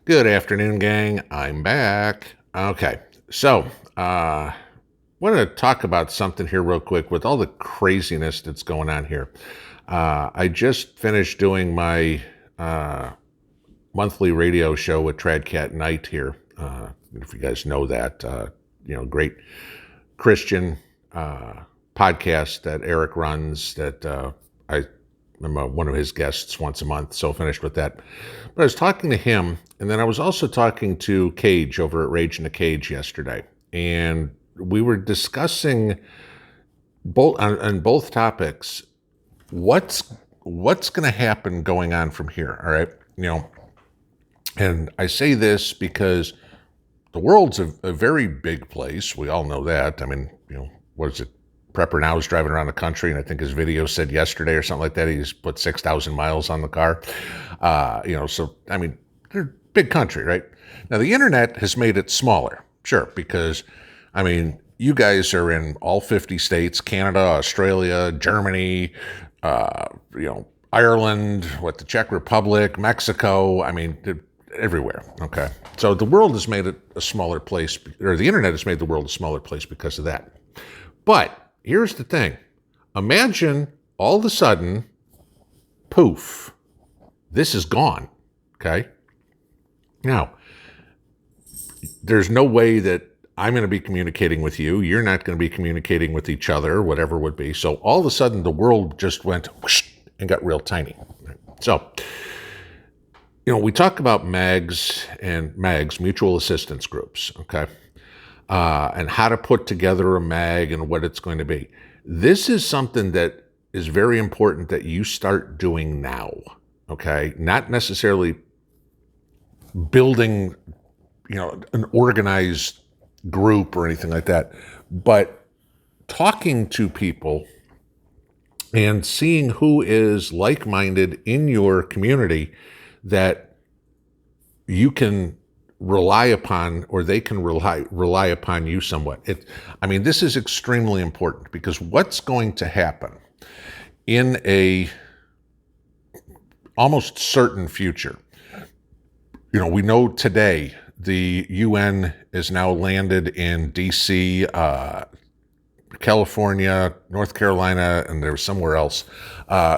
Good afternoon, gang. I'm back. Okay, so want to talk about something here real quick with all the craziness that's going on here. I just finished doing my monthly radio show with Tradcat Knight here. If you guys know that, great Christian podcast that Eric runs that I'm one of his guests once a month, so finished with that. But I was talking to him, and then I was also talking to Cage over at Rage in the Cage yesterday, and we were discussing both on both topics. What's going to happen going on from here? All right, and I say this because the world's a very big place. We all know that. I mean, what is it? Prepper now is driving around the country, and I think his video said yesterday or something like that, he's put 6,000 miles on the car. So, I mean, they're a big country, right? Now, the internet has made it smaller, sure, because, I mean, you guys are in all 50 states, Canada, Australia, Germany, Ireland, the Czech Republic, Mexico, I mean, everywhere, okay? So the world has made it a smaller place, or the internet has made the world a smaller place because of that. But here's the thing. Imagine all of a sudden, poof, this is gone, okay? Now, there's no way that I'm going to be communicating with you. You're not going to be communicating with each other, whatever it would be. So all of a sudden, the world just went whoosh and got real tiny. So, we talk about MAGs, mutual assistance groups, okay? And how to put together a MAG and what it's going to be. This is something that is very important that you start doing now, okay? Not necessarily building, an organized group or anything like that, but talking to people and seeing who is like-minded in your community that you can rely upon, or they can rely upon you somewhat. This is extremely important because what's going to happen in a almost certain future, we know today the UN is now landed in DC, California, North Carolina, and there's somewhere else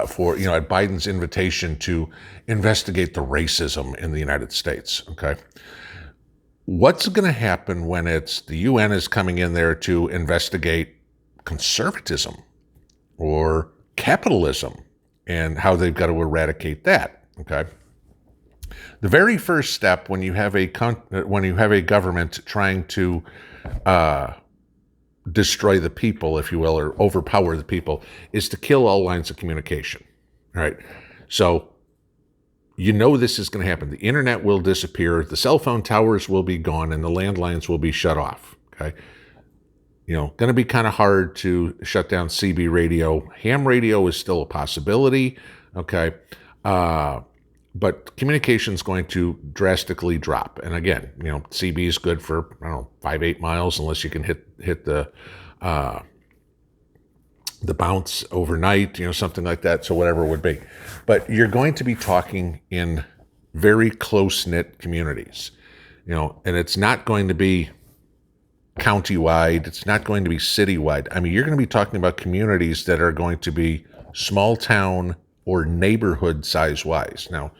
for, at Biden's invitation to investigate the racism in the United States, okay? What's going to happen when the UN is coming in there to investigate conservatism or capitalism and how they've got to eradicate that? Okay. The very first step when you have a government trying to destroy the people, if you will, or overpower the people, is to kill all lines of communication. All right. So this is going to happen. The internet will disappear. The cell phone towers will be gone, and the landlines will be shut off. Okay. Going to be kind of hard to shut down CB radio. Ham radio is still a possibility. Okay. But communication is going to drastically drop. And again, CB is good for, 5-8 miles, unless you can hit the bounce overnight, something like that. So whatever it would be. But you're going to be talking in very close-knit communities, and it's not going to be county-wide. It's not going to be city-wide. You're going to be talking about communities that are going to be small town or neighborhood size-wise. Now,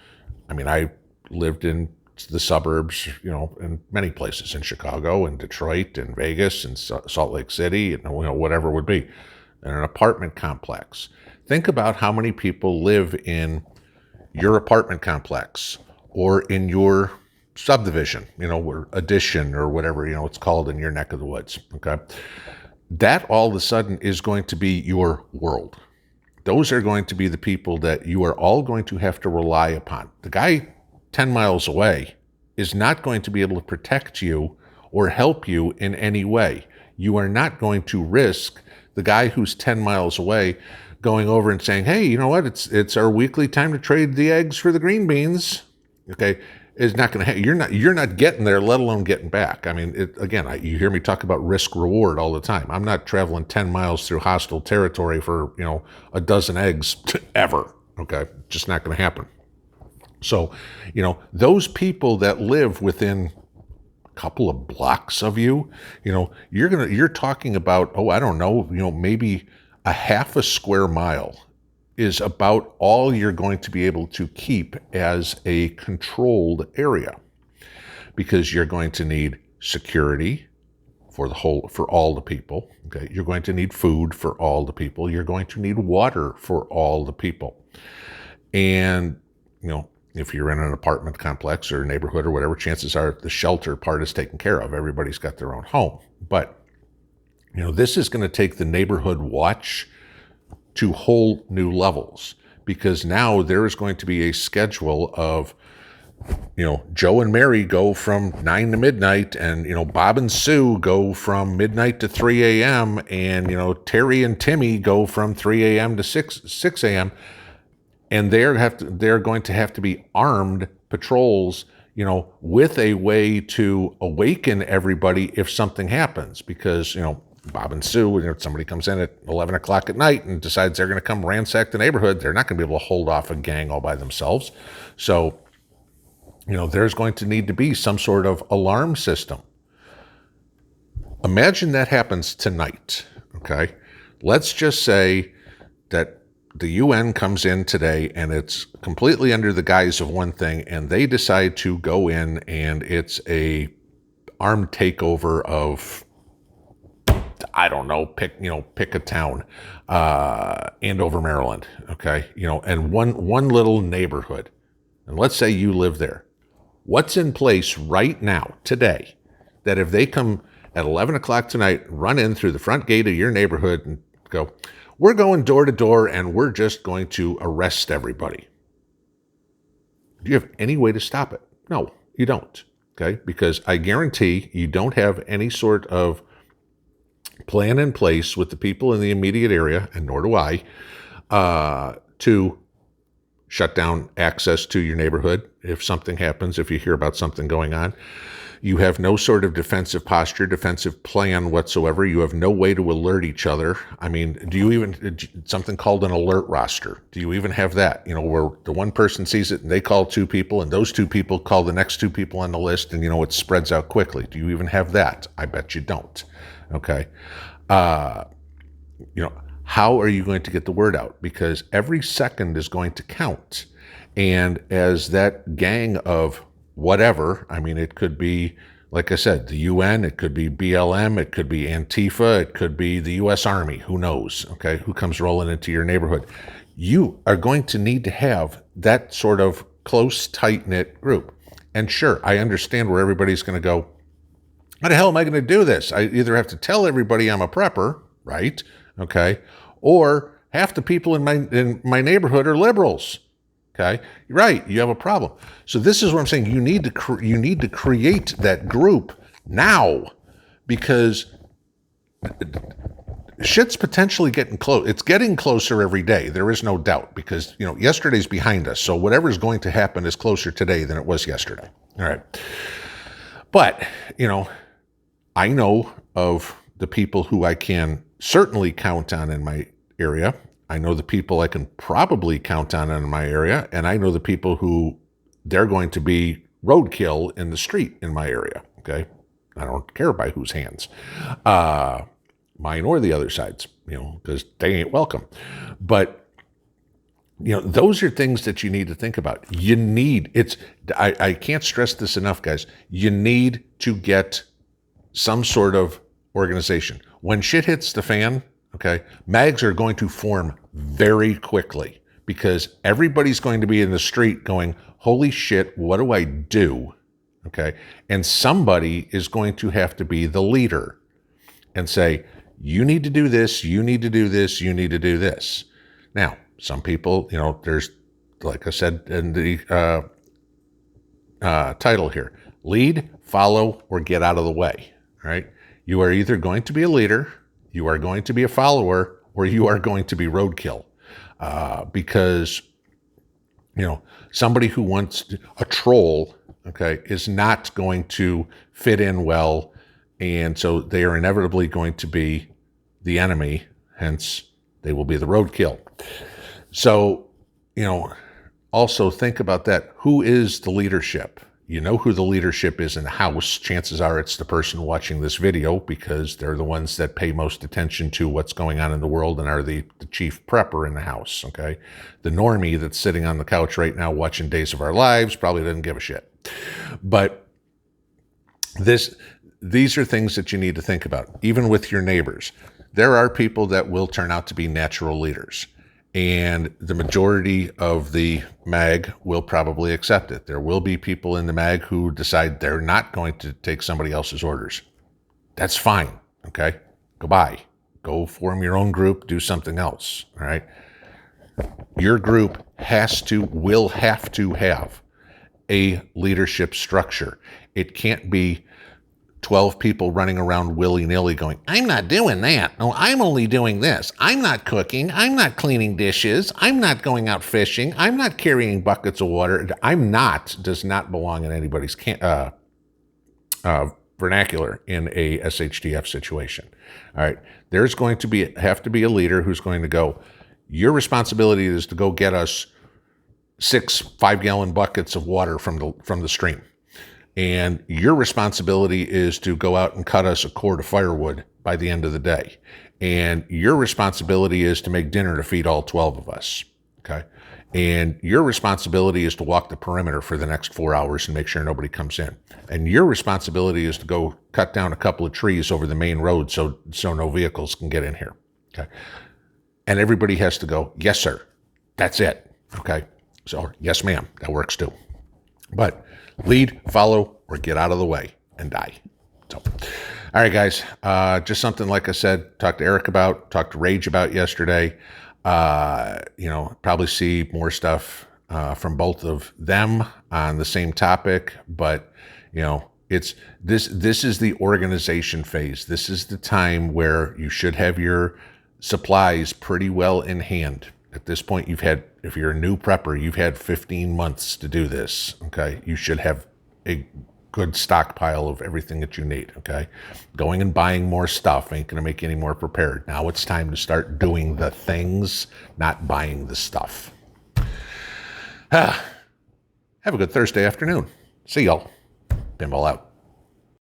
I lived in the suburbs, in many places, in Chicago and Detroit and Vegas and Salt Lake City, and whatever it would be. In an apartment complex. Think about how many people live in your apartment complex or in your subdivision, or addition or whatever, it's called in your neck of the woods, okay? That all of a sudden is going to be your world. Those are going to be the people that you are all going to have to rely upon. The guy 10 miles away is not going to be able to protect you or help you in any way. You are not going to risk the guy who's 10 miles away going over and saying, hey, you know what? It's our weekly time to trade the eggs for the green beans. Okay. It's not going to, you're not getting there, let alone getting back. You hear me talk about risk reward all the time. I'm not traveling 10 miles through hostile territory for, a dozen eggs ever. Okay. Just not going to happen. So, those people that live within a couple of blocks of you, you're talking about, oh, I don't know, maybe a half a square mile is about all you're going to be able to keep as a controlled area, because you're going to need security for all the people. Okay, you're going to need food for all the people. You're going to need water for all the people. And if you're in an apartment complex or neighborhood or whatever, chances are the shelter part is taken care of. Everybody's got their own home. But this is going to take the neighborhood watch to whole new levels, because now there is going to be a schedule of, Joe and Mary go from 9 to midnight, and, Bob and Sue go from midnight to 3 a.m., and, Terry and Timmy go from 3 a.m. to 6 a.m., and they're going to have to be armed patrols, with a way to awaken everybody if something happens, because, Bob and Sue, somebody comes in at 11 o'clock at night and decides they're going to come ransack the neighborhood, they're not going to be able to hold off a gang all by themselves. So, there's going to need to be some sort of alarm system. Imagine that happens tonight, okay? Let's just say that the UN comes in today and it's completely under the guise of one thing, and they decide to go in and it's a armed takeover of, I don't know, pick a town, Andover, Maryland, okay? And one little neighborhood. And let's say you live there. What's in place right now, today, that if they come at 11 o'clock tonight, run in through the front gate of your neighborhood and go, we're going door to door and we're just going to arrest everybody? Do you have any way to stop it? No, you don't, okay? Because I guarantee you don't have any sort of plan in place with the people in the immediate area, and nor do I, to shut down access to your neighborhood if something happens, if you hear about something going on. You have no sort of defensive posture, defensive plan whatsoever. You have no way to alert each other. I mean, do you even, something called an alert roster, do you even have that? Where the one person sees it and they call two people, and those two people call the next two people on the list, and, it spreads out quickly. Do you even have that? I bet you don't. Okay. How are you going to get the word out? Because every second is going to count. And as that gang of whatever, I mean, it could be, like I said, the UN, it could be BLM, it could be Antifa, it could be the U.S. Army, who knows, okay, who comes rolling into your neighborhood. You are going to need to have that sort of close, tight-knit group. And sure, I understand where everybody's going to go, how the hell am I going to do this? I either have to tell everybody I'm a prepper, right? Okay. Or half the people in my neighborhood are liberals. Okay. Right. You have a problem. So this is what I'm saying. You need to create that group now, because shit's potentially getting close. It's getting closer every day. There is no doubt, because, yesterday's behind us. So whatever's going to happen is closer today than it was yesterday. All right. But, I know of the people who I can certainly count on in my area. I know the people I can probably count on in my area, and I know the people who they're going to be roadkill in the street in my area, okay? I don't care by whose hands, mine or the other side's, because they ain't welcome. But, those are things that you need to think about. I can't stress this enough, guys. You need to get some sort of organization. When shit hits the fan, okay, mags are going to form very quickly, because everybody's going to be in the street going, holy shit, what do I do? Okay. And somebody is going to have to be the leader and say, you need to do this, you need to do this, you need to do this. Now, some people, there's, like I said in the title here, lead, follow, or get out of the way. All right. You are either going to be a leader, you are going to be a follower, or you are going to be roadkill. Because, somebody who wants a troll, okay, is not going to fit in well. And so they are inevitably going to be the enemy. Hence, they will be the roadkill. So, also think about that. Who is the leadership? You know who the leadership is in the house. Chances are it's the person watching this video, because they're the ones that pay most attention to what's going on in the world and are the chief prepper in the house, okay? The normie that's sitting on the couch right now watching Days of Our Lives probably doesn't give a shit. But these are things that you need to think about, even with your neighbors. There are people that will turn out to be natural leaders, and the majority of the MAG will probably accept it. There will be people in the MAG who decide they're not going to take somebody else's orders. That's fine, okay? Goodbye. Go form your own group, do something else, all right? Your group will have to have a leadership structure. It can't be 12 people running around willy-nilly going, I'm not doing that. No, I'm only doing this. I'm not cooking. I'm not cleaning dishes. I'm not going out fishing. I'm not carrying buckets of water. Does not belong in anybody's vernacular in a SHTF situation. All right. There's going to have to be a leader who's going to go, your responsibility is to go get us 6 5-gallon buckets of water from the stream. And your responsibility is to go out and cut us a cord of firewood by the end of the day. And your responsibility is to make dinner to feed all 12 of us, okay? And your responsibility is to walk the perimeter for the next 4 hours and make sure nobody comes in. And your responsibility is to go cut down a couple of trees over the main road so no vehicles can get in here, okay? And everybody has to go, yes, sir. That's it, okay? So, yes, ma'am. That works too. But lead, follow, or get out of the way and die. So, all right, guys, just something like I said, talked to Eric about, talked to Rage about yesterday. Probably see more stuff from both of them on the same topic, but it's this is the organization phase. This is the time where you should have your supplies pretty well in hand. At this point, if you're a new prepper, you've had 15 months to do this, okay? You should have a good stockpile of everything that you need, okay? Going and buying more stuff ain't gonna make you any more prepared. Now it's time to start doing the things, not buying the stuff. Have a good Thursday afternoon. See y'all. Pinball out.